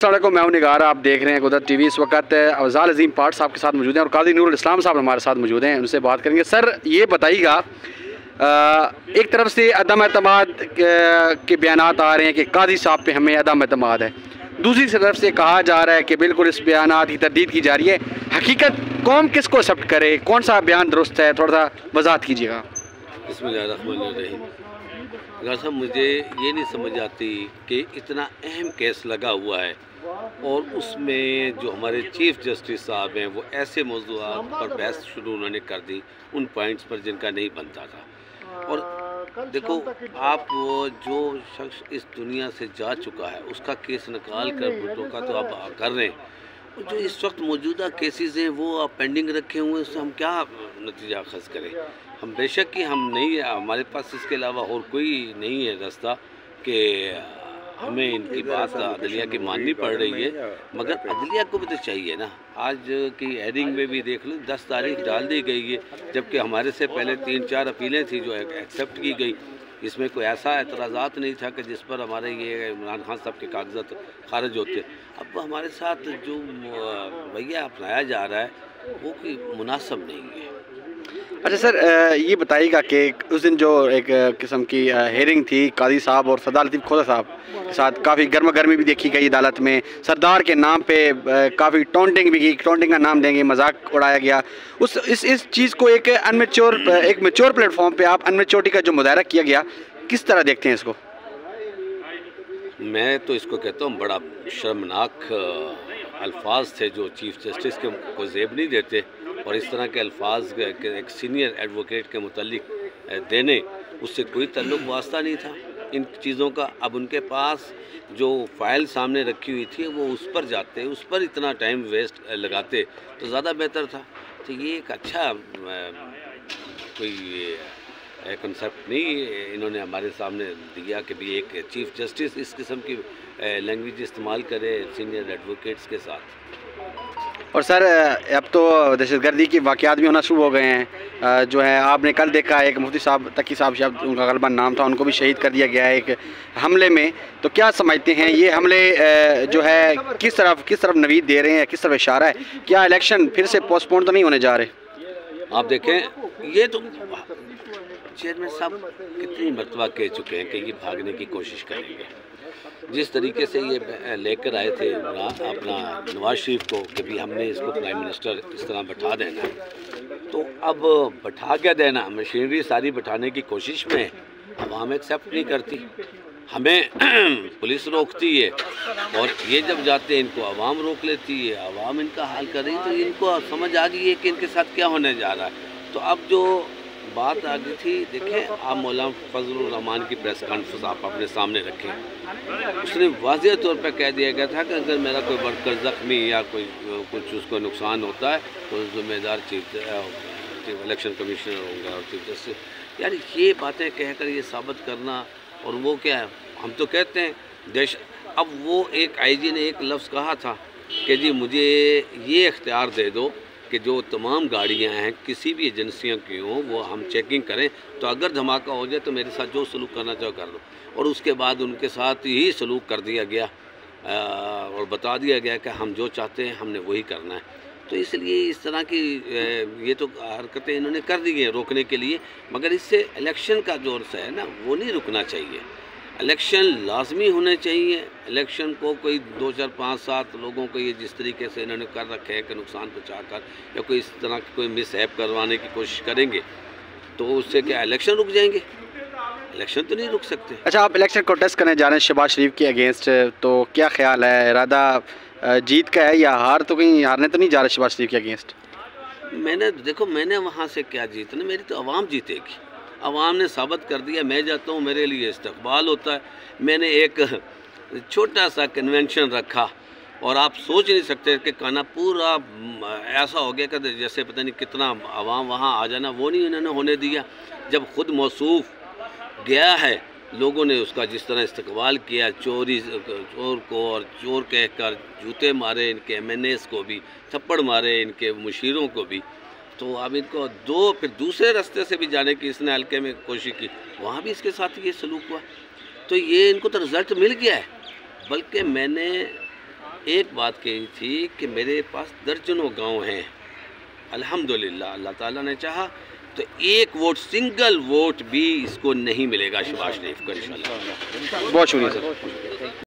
अस्सलाम वालेकुम, मैं हूं निगार। आप देख रहे हैं कुदरत टीवी। इस वक्त अफजाल अजीम पाठ साहब के साथ मौजूद हैं और काजी नूरुल इस्लाम साहब हमारे साथ मौजूद हैं। उनसे बात करेंगे। सर ये बताइएगा, एक तरफ से अदम एतमाद के बयानात आ रहे हैं कि काजी साहब पे हमें अदम एतमाद है, दूसरी तरफ से कहा जा रहा है कि बिल्कुल इस बयानात की तरदीद की जा रही है। हकीकत कौम किसको एक्सेप्ट करे, कौन सा बयान दुरुस्त है, थोड़ा सा वजाहत कीजिएगा। बिस्मिल्लाहिर्रहमानिर्रहीम। अगर साहब मुझे ये नहीं समझ आती कि इतना अहम केस लगा हुआ है और उसमें जो हमारे चीफ जस्टिस साहब हैं वो ऐसे मौज़ूआत पर बहस शुरू उन्होंने कर दी उन पॉइंट्स पर जिनका नहीं बनता था। और देखो, आप वो जो शख्स इस दुनिया से जा चुका है उसका केस निकाल कर भुट्टो का तो आप कर रहे हैं, और जो इस वक्त मौजूदा केसेस हैं वो आप पेंडिंग रखे हुए हैं, उससे हम क्या नतीजा अखज़ करें। हम बेशक कि हम नहीं, हमारे पास इसके अलावा और कोई नहीं है रास्ता कि हमें इनकी बात अदलिया की माननी पड़ रही है, मगर अदलिया को भी तो चाहिए ना। आज की हेडिंग में भी देख लो 10 तारीख डाल दी गई है, जबकि हमारे से पहले 3-4 अपीलें थी जो एक्सेप्ट की गई। इसमें कोई ऐसा एतराज़ात नहीं था कि जिस पर हमारे ये इमरान खान साहब के कागजात खारिज होते। अब हमारे साथ जो रवैया अपनाया जा रहा है वो कोई मुनासिब नहीं है। अच्छा सर, ये बताइएगा कि उस दिन जो एक किस्म की हेयरिंग थी काजी साहब और सरदार लतीफ़ खोदा साहब के साथ, काफ़ी गर्मा गर्मी भी देखी गई अदालत में। सरदार के नाम पे काफ़ी टॉन्टिंग भी की, टॉन्टिंग का नाम देंगे, मजाक उड़ाया गया। इस चीज़ को एक मैच्योर प्लेटफॉर्म पे आप अनमेच्योरिटी का जो मुजाहरा किया गया, किस तरह देखते हैं इसको? मैं तो इसको कहता हूँ बड़ा शर्मनाक अल्फाज थे जो चीफ जस्टिस के को ज़ेब नहीं देते, और इस तरह के अल्फाज एक सीनियर एडवोकेट के मुतालिक देने, उससे कोई ताल्लुक़ वास्ता नहीं था इन चीज़ों का। अब उनके पास जो फ़ाइल सामने रखी हुई थी वो उस पर जाते, उस पर इतना टाइम वेस्ट लगाते तो ज़्यादा बेहतर था। तो ये एक अच्छा कोई कंसेप्ट नहीं इन्होंने हमारे सामने दिया कि भी एक चीफ जस्टिस इस किस्म की लैंग्वेज इस्तेमाल करे सीनियर एडवोकेट्स के साथ। और सर अब तो दहशतगर्दी के वाक़यात भी होना शुरू हो गए हैं। जो है आपने कल देखा, एक मुफ्ती साहब तकी साहब शायद उनका गलबा नाम था, उनको भी शहीद कर दिया गया है एक हमले में। तो क्या समझते हैं ये हमले जो है किस तरफ नवीद दे रहे हैं, किस तरफ इशारा है? क्या इलेक्शन फिर से पोस्टपोन तो नहीं होने जा रहे? आप देखें, ये तो चेयरमैन साहब कितनी मरतबा कह चुके हैं कि ये भागने की कोशिश करेंगे। जिस तरीके से ये लेकर आए थे अपना नवाज शरीफ को कि भी हमने इसको प्राइम मिनिस्टर इस तरह बैठा देना है, तो अब बैठा क्या देना, मशीनरी सारी बैठाने की कोशिश में अवाम एक्सेप्ट नहीं करती, हमें पुलिस रोकती है, और ये जब जाते हैं इनको अवाम रोक लेती है, अवाम इनका हाल कर रही है। तो इनको समझ आ गई है कि इनके साथ क्या होने जा रहा है। तो अब जो बात आ गई थी, देखें आप मौलाना फजलुर रहमान की प्रेस कॉन्फ्रेंस आप अपने सामने रखें, उसने वाज़ेह तौर पर कह दिया गया था कि अगर मेरा कोई वर्कर ज़ख्मी या कोई कुछ उसको नुकसान होता है तो ज़िम्मेदार चीफ इलेक्शन कमिश्नर होंगे और चीफ जस्टिस। यार ये बातें कहकर ये साबित करना, और वो क्या है, हम तो कहते हैं देश। अब वो एक आईजी ने एक लफ्ज़ कहा था कि जी मुझे ये इख्तियार दे दो कि जो तमाम गाड़ियां हैं किसी भी एजेंसियों की हों वो हम चेकिंग करें, तो अगर धमाका हो जाए तो मेरे साथ जो सलूक करना चाहो कर लो। और उसके बाद उनके साथ ही सलूक कर दिया गया और बता दिया गया कि हम जो चाहते हैं हमने वही करना है। तो इसलिए इस तरह की ये तो हरकतें इन्होंने कर दी हैं रोकने के लिए, मगर इससे इलेक्शन का जो अर्सा है ना वो नहीं रुकना चाहिए। इलेक्शन लाजमी होने चाहिए। इलेक्शन को कोई 2, 4, 5, 7 लोगों को ये जिस तरीके से इन्होंने कर रखे हैं कि नुकसान पहुँचा कर या कोई इस तरह की कोई मिसहैप करवाने की कोशिश करेंगे तो उससे क्या इलेक्शन रुक जाएंगे? इलेक्शन तो नहीं रुक सकते। अच्छा, आप इलेक्शन कोटेस्ट करने जा रहे हैं शहबाज शरीफ के अगेंस्ट, तो क्या ख्याल है, इरादा जीत का है या हार? तो कहीं हारने तो नहीं जा रहे शहबाज शरीफ के अगेंस्ट? मैंने वहाँ से क्या जीतना, मेरी तो आवाम जीतेगी। आवाम ने साबित कर दिया, मैं जाता हूँ मेरे लिए इस्तकबाल होता है। मैंने एक छोटा सा कन्वेंशन रखा और आप सोच नहीं सकते कि काना पूरा ऐसा हो गया कि जैसे पता नहीं कितना आवाम वहाँ आ जाना, वो नहीं इन्होंने होने दिया। जब खुद मौसूफ गया है, लोगों ने उसका जिस तरह इस्तकबाल किया, चोर को और चोर कहकर जूते मारे इनके MNAs को भी, थप्पड़ मारे इनके मुशीरों को भी। तो अब इनको फिर दूसरे रास्ते से भी जाने की इसने हल्के में कोशिश की, वहाँ भी इसके साथ ये सलूक हुआ। तो ये इनको तो रिज़ल्ट मिल गया है। बल्कि मैंने एक बात कही थी कि मेरे पास दर्जनों गांव हैं, अल्हम्दुलिल्लाह अल्लाह ताला ने चाहा तो एक वोट, सिंगल वोट भी इसको नहीं मिलेगा शहबाज शरीफ को इंशाल्लाह। बहुत शुक्रिया सर।